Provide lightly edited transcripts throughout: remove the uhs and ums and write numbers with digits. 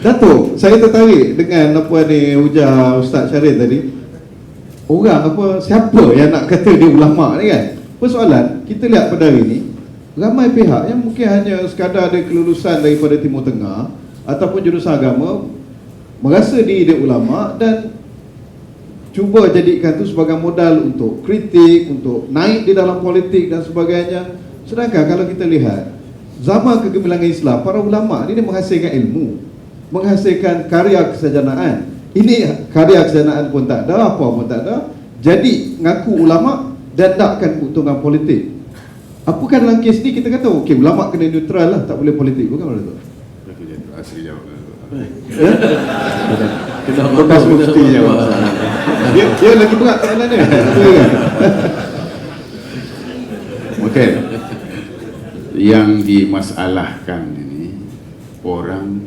Datuk, saya tertarik dengan apa ni ujar Ustaz Syarif tadi. Orang siapa yang nak kata dia ulama ni kan? Persoalan, kita lihat pada hari ni, ramai pihak yang mungkin hanya sekadar ada kelulusan daripada Timur Tengah ataupun jurusan agama, merasa diri dia ulama dan cuba jadikan tu sebagai modal untuk kritik, untuk naik di dalam politik dan sebagainya. Sedangkan kalau kita lihat zaman kegemilangan Islam, para ulama ni dia menghasilkan ilmu, menghasilkan karya kesajanaan. Ini karya kesajanaan pun tak ada, apa pun tak ada. Jadi ngaku ulama dan nakkan keuntungan politik. Apakah dalam kes ni kita kata okey, ulama kena neutral lah, tak boleh politik, bukan macam tu? Asli jawab. Bekas mufti jawab. Dia lagi berat soalan dia. Okey. Yang dimasalahkan ini, orang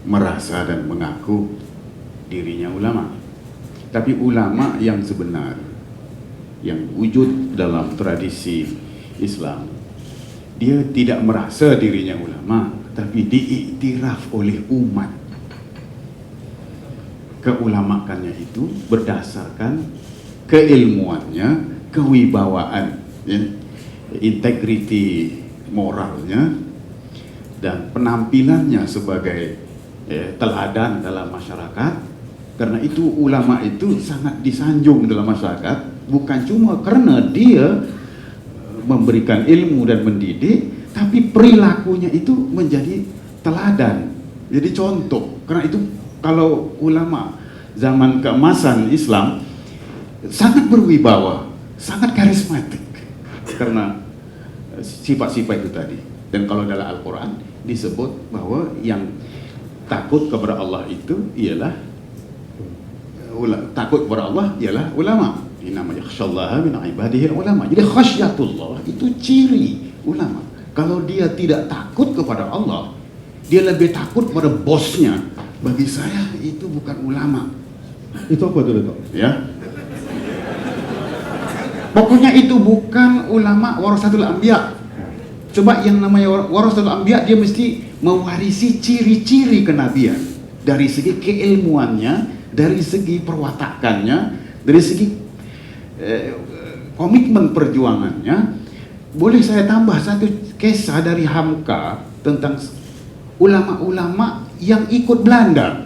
merasa dan mengaku dirinya ulama. Tapi ulama yang sebenar, yang wujud dalam tradisi Islam, dia tidak merasa dirinya ulama, tapi diiktiraf oleh umat. Keulamakannya itu berdasarkan keilmuannya, kewibawaan, ya, integriti moralnya, dan penampilannya sebagai teladan dalam masyarakat. Karena itu ulama itu sangat disanjung dalam masyarakat, bukan cuma karena dia memberikan ilmu dan mendidik, tapi perilakunya itu menjadi teladan, jadi contoh. Karena itu kalau ulama zaman keemasan Islam sangat berwibawa, sangat karismatik karena sifat-sifat itu tadi. Dan kalau dalam Al-Quran disebut bahwa yang takut kepada Allah itu ialah takut kepada Allah ialah ulama. Innama yakhshallaha min ibadihi ulama. Jadi khasyatullah itu ciri ulama. Kalau dia tidak takut kepada Allah, dia lebih takut pada bosnya, bagi saya itu bukan ulama. Itu apa tu, Datuk? Ya. Pokoknya itu bukan ulama warasatul anbiya. Coba yang namanya warasatul anbiya, dia mesti mewarisi ciri-ciri kenabian dari segi keilmuannya, dari segi perwatakannya, dari segi komitmen perjuangannya. Boleh saya tambah satu kisah dari Hamka tentang ulama-ulama yang ikut Belanda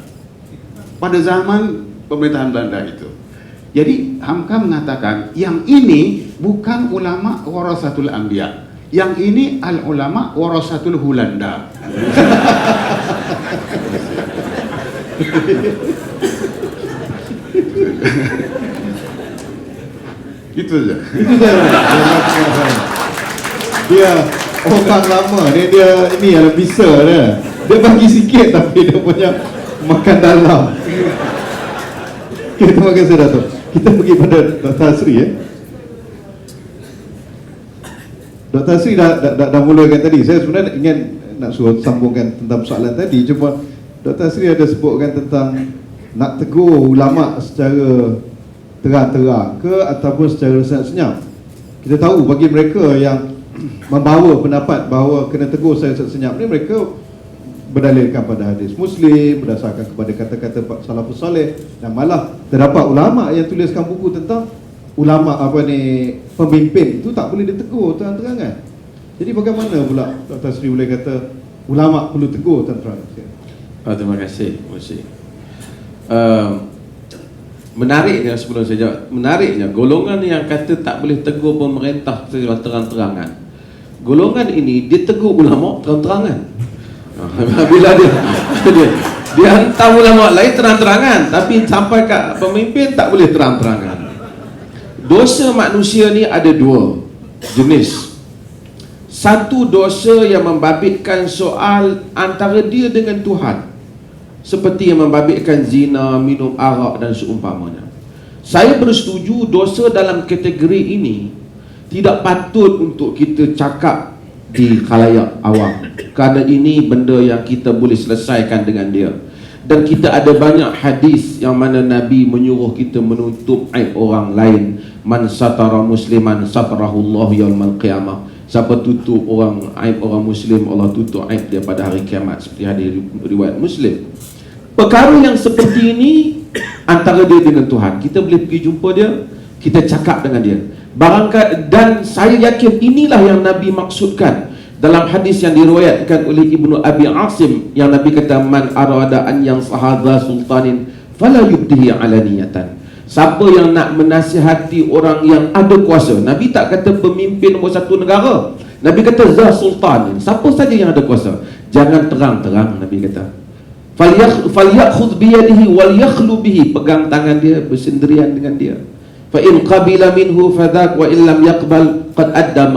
pada zaman pemerintahan Belanda itu. Jadi Hamka mengatakan yang ini bukan ulama warasatul anbiya, yang ini al-ulama warasatul Hulanda. Gitu saja. Itu saja. Dia orang lama ni, dia ini yang bisa dia. Dia bagi sikit tapi dia punya makan dalam. Okay, terima kasih Datuk. Kita pergi pada Dr. Asri ya. Dr. Asri dah mulakan tadi. Saya sebenarnya ingin nak suruh sambungkan tentang soalan tadi, cuma Dr. Asri ada sebutkan tentang nak tegur ulama secara terang-terang ke ataupun secara senyap-senyap. Kita tahu bagi mereka yang membawa pendapat bahawa kena tegur secara senyap ni, mereka berdalilkan pada hadis Muslim, berdasarkan kepada kata-kata salafus soleh, dan malah terdapat ulama yang tuliskan buku tentang ulama pemimpin itu tak boleh ditegur terang-terangan. Jadi bagaimana pula Dr. Sri boleh kata ulama perlu tegur terang-terangan? Terima kasih. Menariknya, sebelum saya jawab, menariknya golongan yang kata tak boleh tegur pemerintah secara terang-terangan, golongan ini dia tegur ulama terang-terangan. Bila dia hantar ulama lain terang-terangan, tapi sampai kat pemimpin tak boleh terang-terangan. Dosa manusia ni ada dua jenis. Satu, dosa yang membabitkan soal antara dia dengan Tuhan, seperti yang membabitkan zina, minum arak dan seumpamanya. Saya bersetuju dosa dalam kategori ini tidak patut untuk kita cakap di khalayak awam, kerana ini benda yang kita boleh selesaikan dengan dia. Dan kita ada banyak hadis yang mana Nabi menyuruh kita menutup aib orang lain. Man satara musliman satarahullahu yaumal qiyamah. Siapa tutup orang aib orang Muslim, Allah tutup aib dia pada hari kiamat, seperti hadis riwayat Muslim. Perkara yang seperti ini antara dia dengan Tuhan. Kita boleh pergi jumpa dia, kita cakap dengan dia. Dan saya yakin inilah yang Nabi maksudkan dalam hadis yang diriwayatkan oleh Ibnu Abi Asim, yang Nabi kata, man arada an yang sahadha sultanin fala yubdihi alaniyatan. Siapa yang nak menasihati orang yang ada kuasa, Nabi tak kata pemimpin nombor satu negara, Nabi kata zah sultan, siapa saja yang ada kuasa, jangan terang-terang. Nabi kata falyakhudh biyadihi wal yakhlu bihi, pegang tangan dia, bersendirian dengan dia. Fa in qabila minhu fadhak wa in lam yaqbal qad adda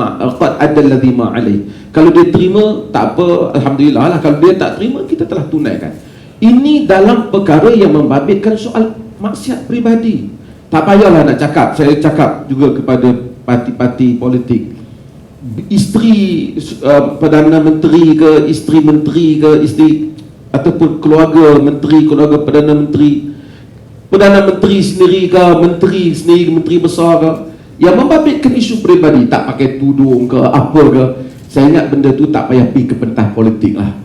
alladhi ma alayh. Kalau dia terima, tak apa, alhamdulillah lah. Kalau dia tak terima, kita telah tunaikan. Ini dalam perkara yang membabitkan soal maksiat peribadi. Tak payahlah nak cakap. Saya cakap juga kepada parti-parti politik, isteri Perdana Menteri ke, isteri menteri ke, isteri ataupun keluarga menteri, keluarga Perdana Menteri, Perdana Menteri sendiri ke, menteri sendiri, menteri besar ke, yang membabitkan isu peribadi, tak pakai tudung ke, apa ke. Saya ingat benda tu tak payah pergi ke pentas politik lah,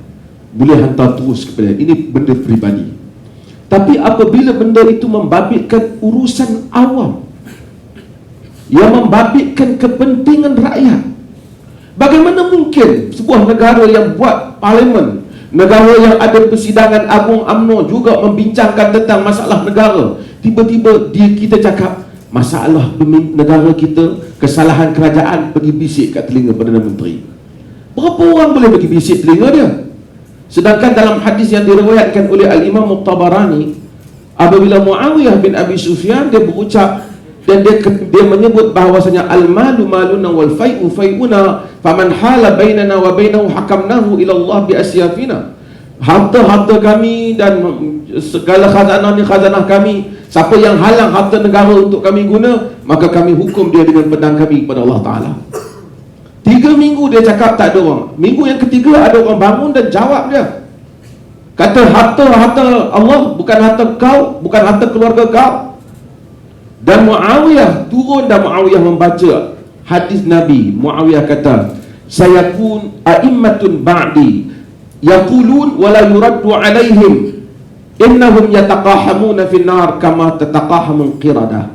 boleh hantar terus kepada ini benda peribadi. Tapi apabila benda itu membabitkan urusan awam, yang membabitkan kepentingan rakyat, bagaimana mungkin sebuah negara yang buat parlimen, negara yang ada persidangan agung UMNO juga membincangkan tentang masalah negara, tiba-tiba kita cakap masalah negara kita, kesalahan kerajaan, pergi bisik kat telinga Perdana Menteri. Berapa orang boleh pergi bisik telinga dia? Sedangkan dalam hadis yang diriwayatkan oleh Al-Imam At-Tabarani, apabila Muawiyah bin Abi Sufyan dia berucap dan dia menyebut bahawasanya al-malu maluna wal fai'u fai'una faman hala bainana wa bainahu hakamnahu ila Allah bi asyafina. Harta-harta kami dan segala khazanah kami, siapa yang halang harta negara untuk kami guna, maka kami hukum dia dengan pedang kami kepada Allah Ta'ala. 3 minggu dia cakap tak ada orang. Minggu yang ketiga ada orang bangun dan jawab dia, kata harta Allah, bukan harta kau, bukan harta keluarga kau. Dan Muawiyah turun dan Muawiyah membaca hadis Nabi. Muawiyah kata, sayakun a'immatun ba'di yaqulun wa la yuraddu alaihim innahum yataqahamuna fin nar kama tataqahamul qiradah.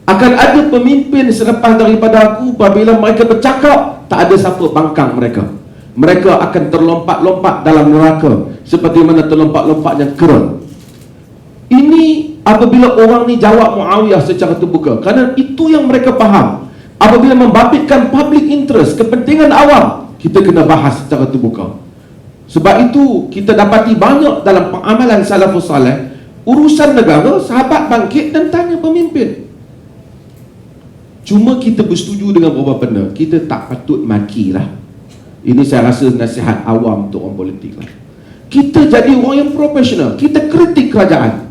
Akan ada pemimpin selepas daripada aku, apabila mereka bercakap, tak ada siapa bangkang mereka. Mereka akan terlompat-lompat dalam neraka seperti mana terlompat-lompatnya kera. Ini apabila orang ni jawab Muawiyah secara terbuka, kerana itu yang mereka faham. Apabila membabitkan public interest, kepentingan awam, kita kena bahas secara terbuka. Sebab itu kita dapati banyak dalam pengamalan salafus salih, urusan negara, sahabat bangkit dan tanya pemimpin. Cuma kita bersetuju dengan beberapa benda, kita tak patut makilah. Ini saya rasa nasihat awam untuk orang politik lah. Kita jadi orang yang profesional. Kita kritik kerajaan,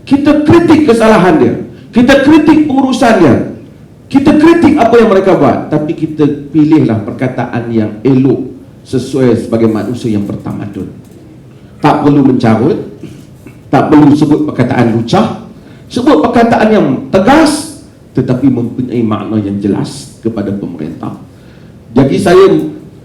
kita kritik kesalahan dia, kita kritik pengurusan dia, kita kritik apa yang mereka buat. Tapi kita pilihlah perkataan yang elok, sesuai sebagai manusia yang bertamadun. Tak perlu mencarut, tak perlu sebut perkataan lucah, sebut perkataan yang tegas tetapi mempunyai makna yang jelas kepada pemerintah. Jadi saya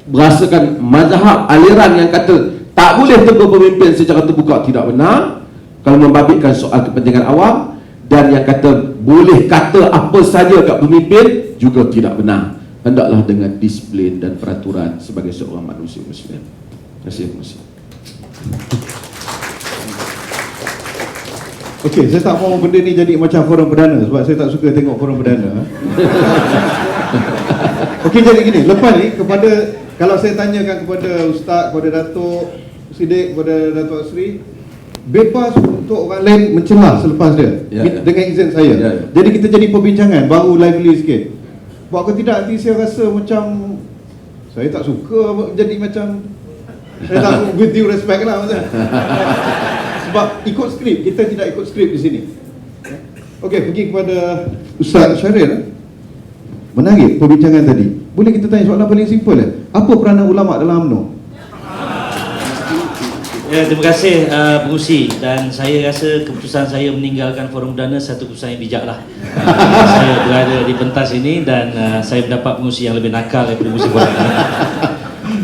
berasakan mazhab aliran yang kata tak boleh tegur pemimpin secara terbuka tidak benar kalau membabitkan soal kepentingan awam, dan yang kata boleh kata apa saja kat pemimpin juga tidak benar. Hendaklah dengan disiplin dan peraturan sebagai seorang manusia Muslim. Terima kasih. Okey, saya tak mahu benda ni jadi macam forum perdana, sebab saya tak suka tengok forum perdana. Okey, jadi gini, lepas ni kalau saya tanyakan kepada Ustaz, kepada Datuk Siddiq, kepada Datuk Asri, bebas untuk orang lain mencelah selepas dia, dengan izin saya. Jadi kita jadi perbincangan baru lively sikit. Buat ke tidak, nanti saya rasa macam saya tak suka jadi macam, saya tak, with due respect lah maksudnya. Sebab ikut skrip, kita tidak ikut skrip di sini. Okey, pergi kepada Ustaz Syaril. Menarik perbincangan tadi. Boleh kita tanya soalan paling simple. Apa peranan ulama dalam UMNO? Ya, terima kasih pengurusi, dan saya rasa keputusan saya meninggalkan Forum Perdana satu keputusan yang bijak lah. Saya berada di pentas ini dan saya mendapat pengurusi yang lebih nakal daripada pengurusi Forum Perdana.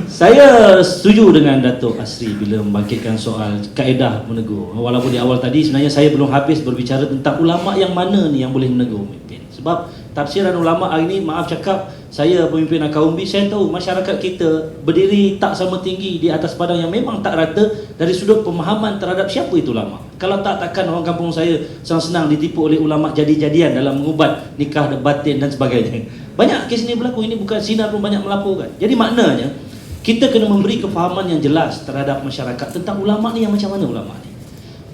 Saya setuju dengan Datuk Asri bila membangkitkan soal kaedah menegur. Walaupun di awal tadi sebenarnya saya belum habis berbicara tentang ulama yang mana ni yang boleh menegur pemimpin. Sebab tafsiran ulama hari ini, maaf cakap, saya pemimpin Akaumbi, saya tahu masyarakat kita berdiri tak sama tinggi di atas padang yang memang tak rata dari sudut pemahaman terhadap siapa itu ulama. Kalau tak, takkan orang kampung saya senang-senang ditipu oleh ulama jadi-jadian dalam mengubat nikah batin dan sebagainya. Banyak kes ini berlaku, ini bukan sinar pun banyak melaporkan. Jadi maknanya kita kena memberi kefahaman yang jelas terhadap masyarakat tentang ulama ni yang macam mana ulama ni.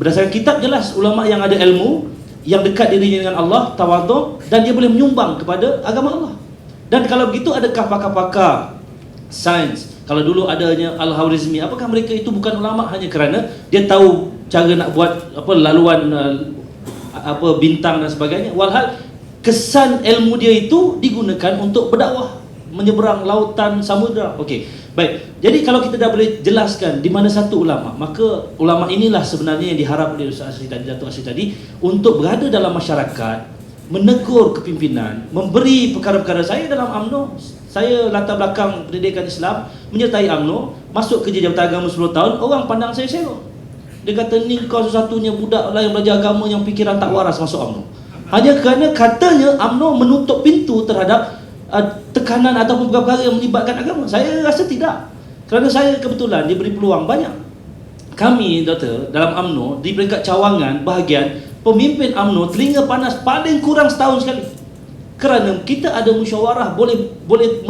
Berdasarkan kitab jelas, ulama yang ada ilmu, yang dekat dirinya dengan Allah, tawaduk, dan dia boleh menyumbang kepada agama Allah. Dan kalau begitu, adakah pakar-pakar sains, kalau dulu adanya Al-Khwarizmi, apakah mereka itu bukan ulama hanya kerana dia tahu cara nak buat laluan bintang dan sebagainya? Walhal kesan ilmu dia itu digunakan untuk berdakwah menyeberang lautan, samudra. Okey, baik. Jadi kalau kita dah boleh jelaskan di mana satu ulama, maka ulama inilah sebenarnya yang diharap oleh Ustaz Asri tadi, Datuk Asri tadi, untuk berada dalam masyarakat, menegur kepimpinan, memberi perkara-perkara. Saya dalam UMNO, saya latar belakang pendidikan Islam, menyertai UMNO, masuk kerja Jabatan Agama 10 tahun, orang pandang saya serong. Dia kata, ni kau satu-satunya budak lah yang belajar agama yang fikiran tak waras masuk UMNO. Hanya kerana katanya UMNO menutup pintu terhadap tekanan ataupun perkara yang melibatkan agama. Saya rasa tidak. Kerana saya kebetulan diberi peluang banyak. Kami, Doktor, dalam UMNO, di peringkat cawangan, bahagian, pemimpin UMNO telinga panas paling kurang setahun sekali. Kerana kita ada musyawarah, boleh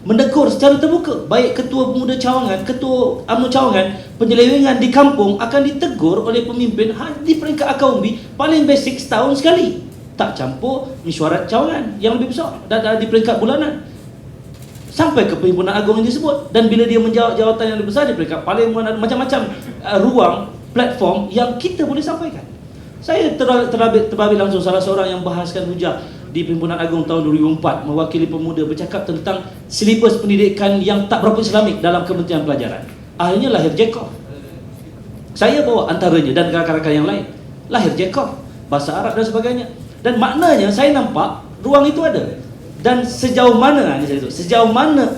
menegur secara terbuka. Baik ketua pemuda cawangan, ketua UMNO cawangan, penyelewengan di kampung akan ditegur oleh pemimpin di peringkat Akaumbi paling basic setahun sekali. Tak campur mesyuarat cawangan yang lebih besar dan di peringkat bulanan sampai ke Perhimpunan Agung yang disebut. Dan bila dia menjawab jawatan yang lebih besar di peringkat parlimen, macam-macam ruang, platform yang kita boleh sampaikan. Saya terbabit langsung salah seorang yang bahaskan hujah di Perhimpunan Agung tahun 2004, mewakili pemuda, bercakap tentang silibus pendidikan yang tak berapa Islamik dalam Kementerian Pelajaran. Akhirnya lahir Jacob. Saya bawa antaranya dan rakan-rakan yang lain. Lahir Jacob, bahasa Arab dan sebagainya. Dan maknanya saya nampak ruang itu ada. Dan sejauh mana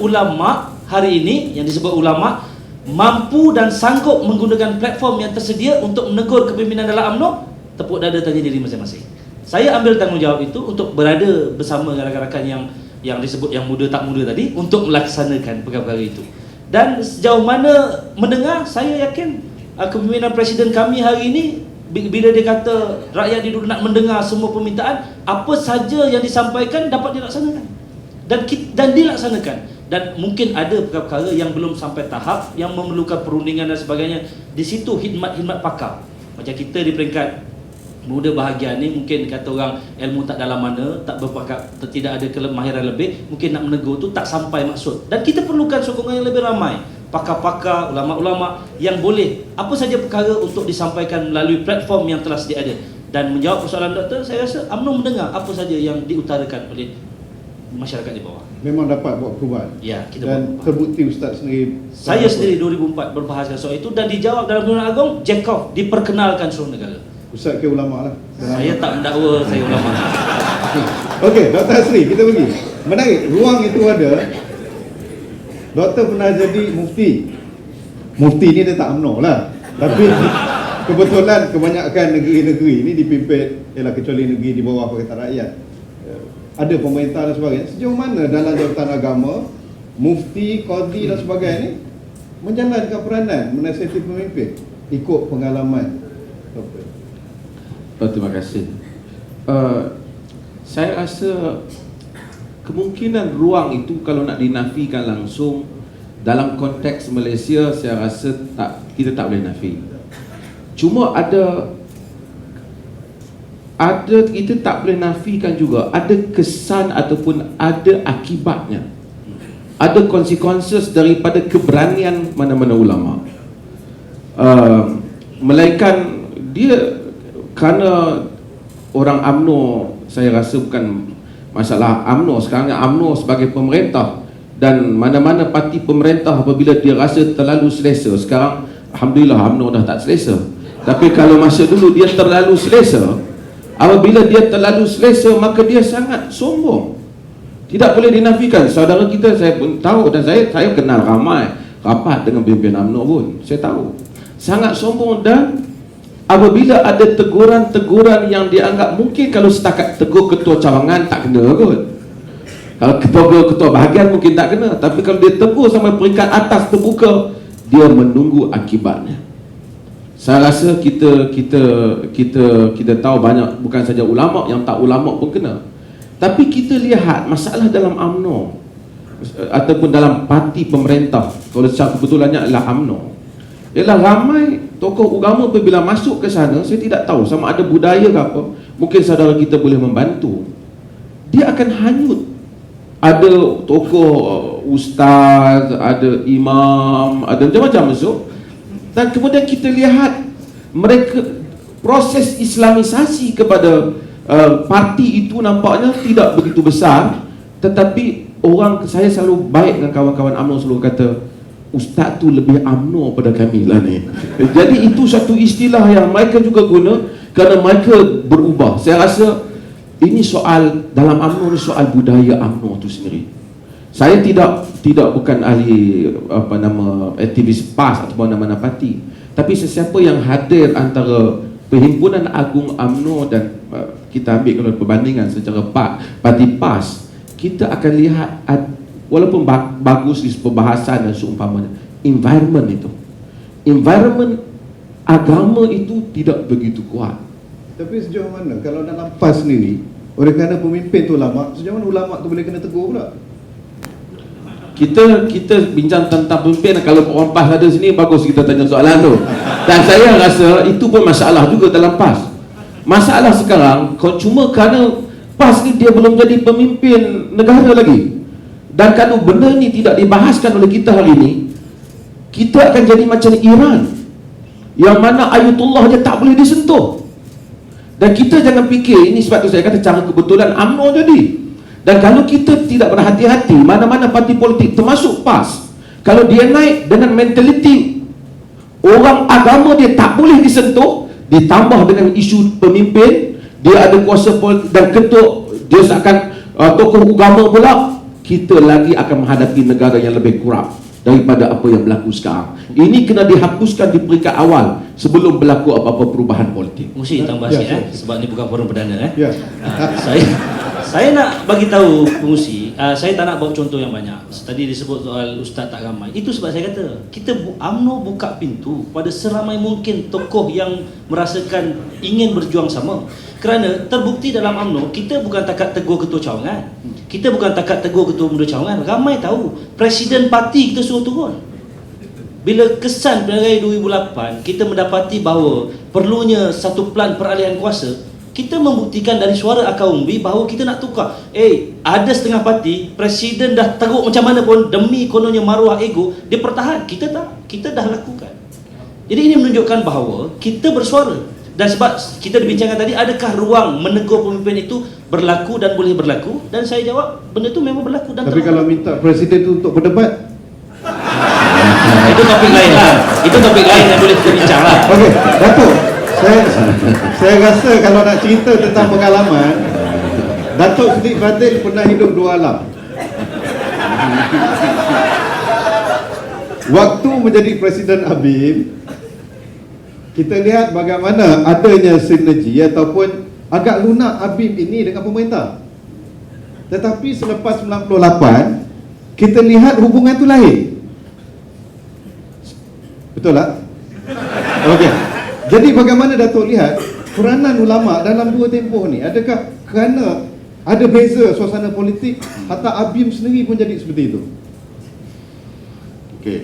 ulama hari ini yang disebut ulama mampu dan sanggup menggunakan platform yang tersedia untuk menegur kepimpinan dalam UMNO, tepuk dada tanya diri masing-masing. Saya ambil tanggungjawab itu untuk berada bersama rakan-rakan yang disebut yang muda tak muda tadi untuk melaksanakan perkara-perkara itu. Dan sejauh mana mendengar, saya yakin kepimpinan Presiden kami hari ini, bila dia kata rakyat di nak mendengar semua permintaan, apa saja yang disampaikan dapat dilaksanakan dan dilaksanakan. Dan mungkin ada perkara-perkara yang belum sampai tahap yang memerlukan perundingan dan sebagainya. Di situ khidmat pakar. Macam kita di peringkat muda bahagian ni, mungkin kata orang ilmu tak dalam mana, tak berpakat, tidak ada kemahiran lebih, mungkin nak menegur tu tak sampai maksud. Dan kita perlukan sokongan yang lebih ramai, pakar-pakar, ulama-ulama yang boleh apa saja perkara untuk disampaikan melalui platform yang telah sedia ada. Dan menjawab persoalan doktor, saya rasa UMNO mendengar apa saja yang diutarakan oleh masyarakat di bawah. Memang dapat buat perubahan. Ya, kita dan buat terbukti Ustaz sendiri. Saya sendiri 2004 berbahaskan soal itu dan dijawab dalam Perhimpunan Agung, Jacob diperkenalkan seluruh negara. Ustaz ke ulama lah. Saya tak mendakwa saya ulama. Okey, Dr. Asri, kita pergi. Menarik, ruang itu ada. Doktor pernah jadi mufti. Mufti ni dia tak UMNO lah. Tapi kebetulan kebanyakan negeri-negeri ni dipimpin, ialah kecuali negeri di bawah Pakatan Rakyat, ada pemerintah dan sebagainya. Sejauh mana dalam jabatan agama, mufti, qadi dan sebagainya ni menjalankan peranan menasihati pemimpin ikut pengalaman Doktor? Terima kasih. Saya rasa kemungkinan ruang itu kalau nak dinafikan langsung dalam konteks Malaysia, saya rasa kita tak boleh nafi. Cuma ada kita tak boleh nafikan juga ada kesan ataupun ada akibatnya, ada consequences daripada keberanian mana-mana ulama. Melainkan dia kerana orang UMNO, saya rasa bukan masalah UMNO sekarang, UMNO sebagai pemerintah dan mana-mana parti pemerintah apabila dia rasa terlalu selesa, sekarang Alhamdulillah UMNO dah tak selesa. Tapi kalau masa dulu dia terlalu selesa, apabila dia terlalu selesa maka dia sangat sombong. Tidak boleh dinafikan. Saudara kita saya pun tahu, dan saya kenal ramai rapat dengan pimpinan UMNO pun. Saya tahu sangat sombong, dan apabila ada teguran-teguran yang dianggap mungkin kalau setakat tegur ketua cawangan tak kena kot. Kalau ketua bahagian mungkin tak kena, tapi kalau dia tegur sampai peringkat atas terbuka, dia menunggu akibatnya. Saya rasa kita tahu banyak, bukan saja ulama, yang tak ulama pun kena. Tapi kita lihat masalah dalam UMNO ataupun dalam parti pemerintah, kalau secara kebetulannya adalah UMNO, ialah ramai tokoh agama apabila masuk ke sana, saya tidak tahu sama ada budaya ke apa, mungkin saudara kita boleh membantu, dia akan hanyut. Ada tokoh ustaz, ada imam, ada macam-macam masuk, dan kemudian kita lihat mereka proses islamisasi kepada parti itu nampaknya tidak begitu besar. Tetapi saya selalu baik dengan kawan-kawan UMNO, selalu kata ustaz tu lebih UMNO pada kami lah ni. Jadi itu satu istilah yang mereka juga guna kerana mereka berubah. Saya rasa ini soal dalam UMNO ni, soal budaya UMNO tu sendiri. Saya tidak bukan ahli aktivis PAS atau mana-mana parti, tapi sesiapa yang hadir antara Perhimpunan Agung UMNO dan kita ambil kalau perbandingan secara parti PAS, kita akan lihat walaupun bagus di perbahasan dan seumpamanya, environment agama itu tidak begitu kuat. Tapi sejauh mana kalau dalam PAS sendiri, oleh kerana pemimpin tu ulama, sejauh mana ulama tu boleh kena tegur pula? Kita bincang tentang pemimpin. Kalau orang PAS ada sini, bagus kita tanya soalan tu. Dan saya rasa itu pun masalah juga dalam PAS. Masalah sekarang cuma kerana PAS ni dia belum jadi pemimpin negara lagi. Dan kalau benda ni tidak dibahaskan oleh kita hari ini, kita akan jadi macam Iran, yang mana ayatullah je tak boleh disentuh. Dan kita jangan fikir ini, sebab tu saya kata cara kebetulan UMNO jadi. Dan kalau kita tidak berhati-hati, mana-mana parti politik termasuk PAS, kalau dia naik dengan mentaliti orang agama dia tak boleh disentuh, ditambah dengan isu pemimpin, dia ada kuasa politik dan ketua, dia seakan tokoh agama pula, kita lagi akan menghadapi negara yang lebih kurap daripada apa yang berlaku sekarang. Ini kena dihapuskan di peringkat awal sebelum berlaku apa-apa perubahan politik. Mesti tambah sikit sebab ni bukan forum perdana Ya. Saya nak bagi tahu pengusi, saya tak nak bawa contoh yang banyak. Tadi disebut soal ustaz tak ramai. Itu sebab saya kata, UMNO buka pintu pada seramai mungkin tokoh yang merasakan ingin berjuang sama. Kerana terbukti dalam UMNO, kita bukan takat tegur ketua cawangan. Kita bukan takat tegur ketua muda cawangan. Ramai tahu, presiden parti kita suruh turun. Bila kesan Pilihan 2008, kita mendapati bahawa perlunya satu plan peralihan kuasa, kita membuktikan dari suara akar umbi bahawa kita nak tukar. Ada setengah parti, presiden dah teruk macam mana pun, demi kononnya maruah ego, dia pertahan. Kita tak, kita dah lakukan. Jadi ini menunjukkan bahawa kita bersuara. Dan sebab kita dibincangkan tadi, adakah ruang menegur pemimpin itu berlaku dan boleh berlaku? Dan saya jawab, benda itu memang berlaku dan Tapi kalau minta presiden itu untuk berdebat, itu topik lain lah. Itu topik lain yang boleh kita bincang lah. okey, Datuk, saya rasa kalau nak cerita tentang pengalaman, Datuk Siddiq Fadil pernah hidup dua alam. Waktu menjadi Presiden ABIM, kita lihat bagaimana adanya sinergi ataupun agak lunak ABIM ini dengan pemerintah. Tetapi selepas 98, kita lihat hubungan itu lain. Betul tak? Okey. Jadi bagaimana Datuk lihat peranan ulama dalam dua tempoh ni? Adakah kerana ada beza suasana politik, hatta ABIM sendiri pun jadi seperti itu? Okey.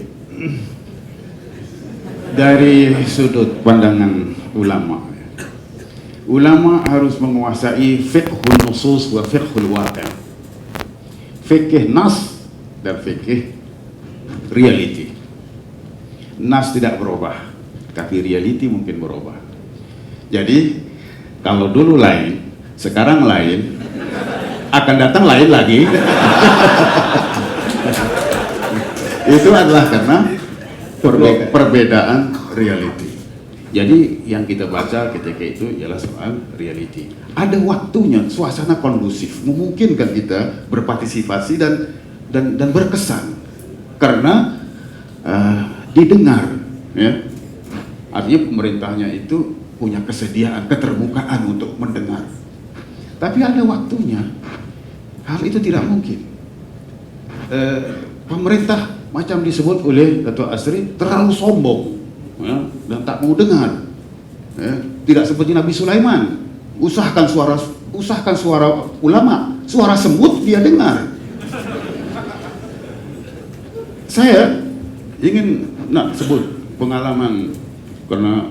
Dari sudut pandangan ulama, ulama harus menguasai fiqhul nusus wa fiqhul waqi'. Fikih nas dan fikih reality. Nas tidak berubah, tapi reality mungkin berubah. Jadi kalau dulu lain, sekarang lain, akan datang lain lagi. Itu adalah karena perbedaan reality. Jadi yang kita baca ketika itu ialah soal reality. Ada waktunya suasana kondusif memungkinkan kita berpartisipasi dan berkesan karena didengar, ya. Artinya pemerintahnya itu punya kesediaan, keterbukaan untuk mendengar. Tapi ada waktunya hal itu tidak mungkin. Pemerintah macam disebut oleh Dato' Asri terlalu sombong, ya, dan tak mau dengar, ya. Tidak seperti Nabi Sulaiman, usahakan suara ulama, suara semut dia dengar. Saya ingin sebut pengalaman karena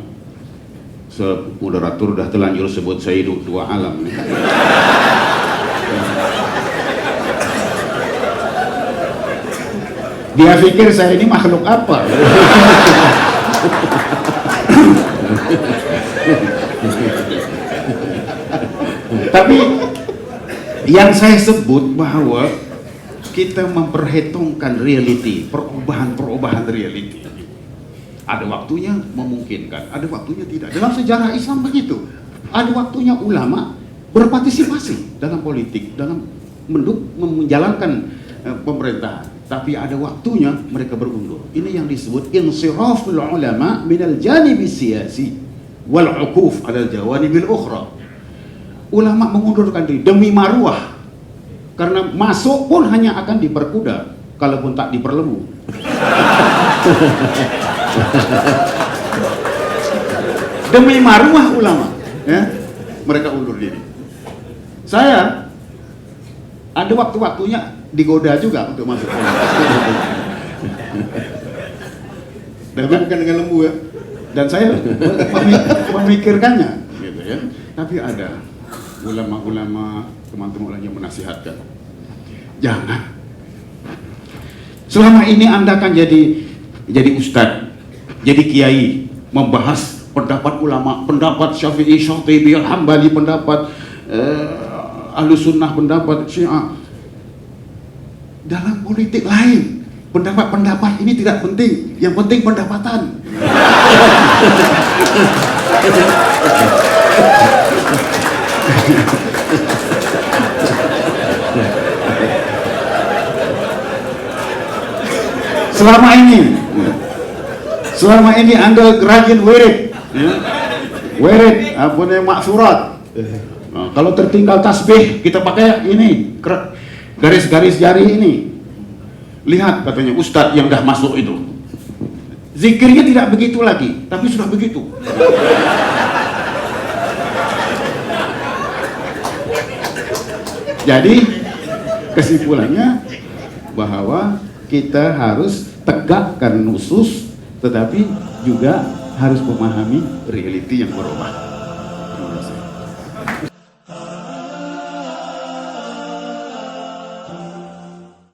moderator udah terlanjur sebut saya hidup dua alam. Dia pikir saya ini makhluk apa? Tapi yang saya sebut bahwa kita memperhitungkan reality, perubahan reality. Ada waktunya memungkinkan, ada waktunya tidak. Dalam sejarah Islam begitu. Ada waktunya ulama berpartisipasi dalam politik, dalam menjalankan pemerintahan. Tapi ada waktunya mereka berundur. Ini yang disebut insiraful ulama minal janibi siyasi wal uquf ala jawanibil ukhra. Ulama mengundurkan diri demi maruah. Karena masuk pun hanya akan diperkuda, kalaupun tak diperlebu. Demi maruah ulama, ya, mereka undur diri. Saya ada waktu-waktunya digoda juga untuk masuk. Dan bukan dengan lembu, ya. Dan saya memikirkannya, gitu ya. Tapi ada ulama-ulama, teman-teman yang menasihatkan, jangan. Selama ini Anda kan jadi ustadz, jadi kiai, membahas pendapat ulama, pendapat Syafi'i, Syatibi, Al-Hambali, pendapat Ahlus Sunnah, pendapat Syiah. Dalam politik lain, pendapat-pendapat ini tidak penting, yang penting pendapatan. Selama ini Anda rajin wirid, ya. Wirid punya maksurat. Nah, kalau tertinggal tasbih kita pakai ini garis-garis jari ini. Lihat katanya ustadz yang dah masuk itu, zikirnya tidak begitu lagi, tapi sudah begitu. Jadi kesimpulannya bahwa kita harus tegakkan nusus, tetapi juga harus memahami reality yang berubah.